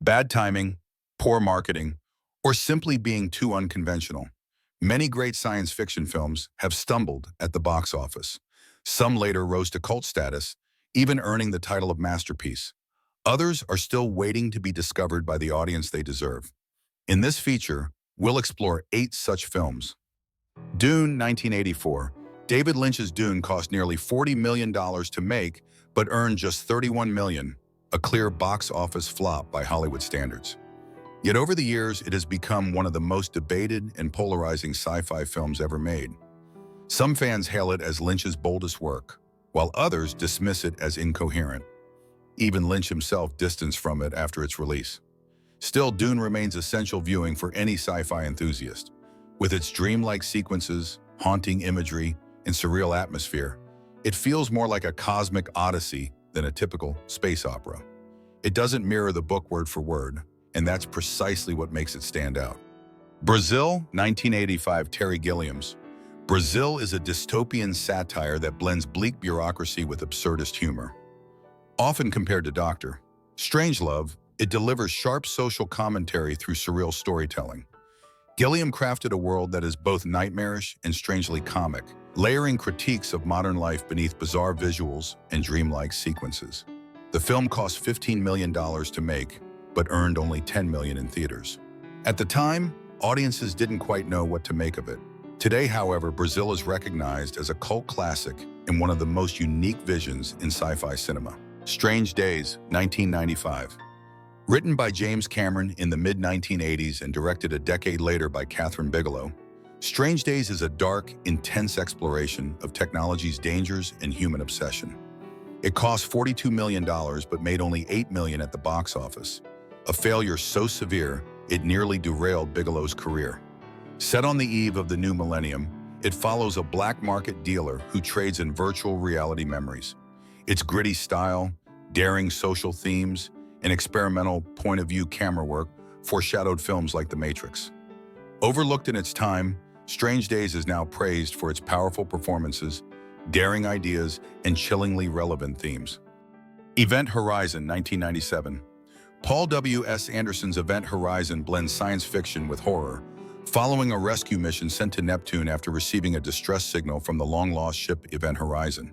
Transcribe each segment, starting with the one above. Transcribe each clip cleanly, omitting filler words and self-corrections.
Bad timing, poor marketing, or simply being too unconventional. Many great science fiction films have stumbled at the box office. Some later rose to cult status, even earning the title of masterpiece. Others are still waiting to be discovered by the audience they deserve. In this feature, we'll explore 8 such films. Dune, 1984. David Lynch's Dune cost nearly $40 million to make, but earned just $31 million, a clear box office flop by Hollywood standards. Yet over the years, it has become one of the most debated and polarizing sci-fi films ever made. Some fans hail it as Lynch's boldest work, while others dismiss it as incoherent. Even Lynch himself distanced from it after its release. Still, Dune remains essential viewing for any sci-fi enthusiast. With its dreamlike sequences, haunting imagery, and surreal atmosphere, it feels more like a cosmic odyssey than a typical space opera. It doesn't mirror the book word for word, and that's precisely what makes it stand out. Brazil, 1985, Terry Gilliam's. Brazil is a dystopian satire that blends bleak bureaucracy with absurdist humor. Often compared to Dr. Strangelove, it delivers sharp social commentary through surreal storytelling. Gilliam crafted a world that is both nightmarish and strangely comic, layering critiques of modern life beneath bizarre visuals and dreamlike sequences. The film cost $15 million to make, but earned only $10 million in theaters. At the time, audiences didn't quite know what to make of it. Today, however, Brazil is recognized as a cult classic and one of the most unique visions in sci-fi cinema. Strange Days, 1995. Written by James Cameron in the mid-1980s and directed a decade later by Kathryn Bigelow, Strange Days is a dark, intense exploration of technology's dangers and human obsession. It cost $42 million but made only $8 million at the box office, a failure so severe it nearly derailed Bigelow's career. Set on the eve of the new millennium, it follows a black market dealer who trades in virtual reality memories. Its gritty style, daring social themes, and experimental point-of-view camera work foreshadowed films like The Matrix. Overlooked in its time, Strange Days is now praised for its powerful performances, daring ideas, and chillingly relevant themes. Event Horizon, 1997. Paul W. S. Anderson's Event Horizon blends science fiction with horror, following a rescue mission sent to Neptune after receiving a distress signal from the long-lost ship Event Horizon.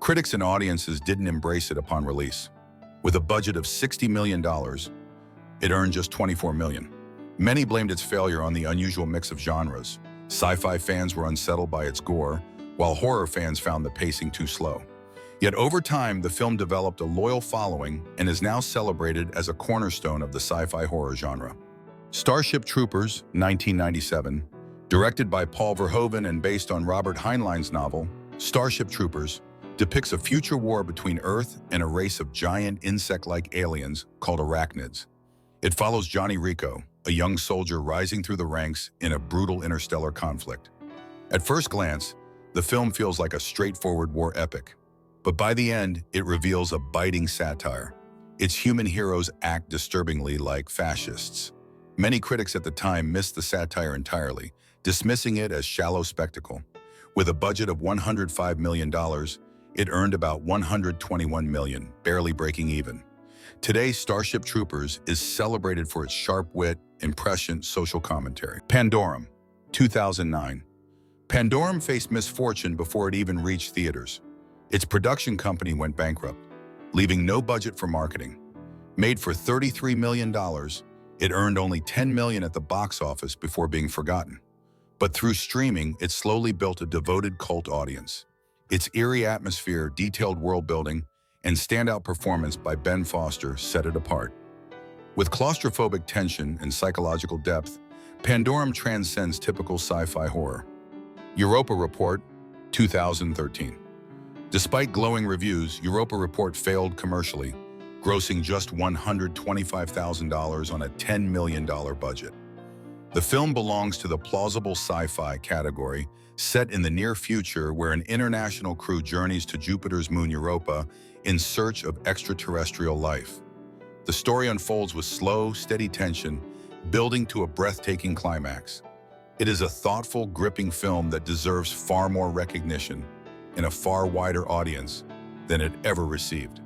Critics and audiences didn't embrace it upon release. With a budget of $60 million, it earned just $24 million. Many blamed its failure on the unusual mix of genres. Sci-fi fans were unsettled by its gore, while horror fans found the pacing too slow. Yet over time, the film developed a loyal following and is now celebrated as a cornerstone of the sci-fi horror genre. Starship Troopers, 1997. Directed by Paul Verhoeven and based on Robert Heinlein's novel, Starship Troopers depicts a future war between Earth and a race of giant insect-like aliens called arachnids. It follows Johnny Rico, a young soldier rising through the ranks in a brutal interstellar conflict. At first glance, the film feels like a straightforward war epic, but by the end, it reveals a biting satire. Its human heroes act disturbingly like fascists. Many critics at the time missed the satire entirely, dismissing it as shallow spectacle. With a budget of $105 million, it earned about $121 million, barely breaking even. Today, Starship Troopers is celebrated for its sharp wit and prescient social commentary. Pandorum, 2009. Pandorum faced misfortune before it even reached theaters. Its production company went bankrupt, leaving no budget for marketing. Made for $33 million, it earned only $10 million at the box office before being forgotten. But through streaming, it slowly built a devoted cult audience. Its eerie atmosphere, detailed world building, and standout performance by Ben Foster set it apart. With claustrophobic tension and psychological depth, Pandorum transcends typical sci-fi horror. Europa Report, 2013. Despite glowing reviews, Europa Report failed commercially, grossing just $125,000 on a $10 million budget. The film belongs to the plausible sci-fi category, set in the near future where an international crew journeys to Jupiter's moon Europa in search of extraterrestrial life. The story unfolds with slow, steady tension, building to a breathtaking climax. It is a thoughtful, gripping film that deserves far more recognition and a far wider audience than it ever received.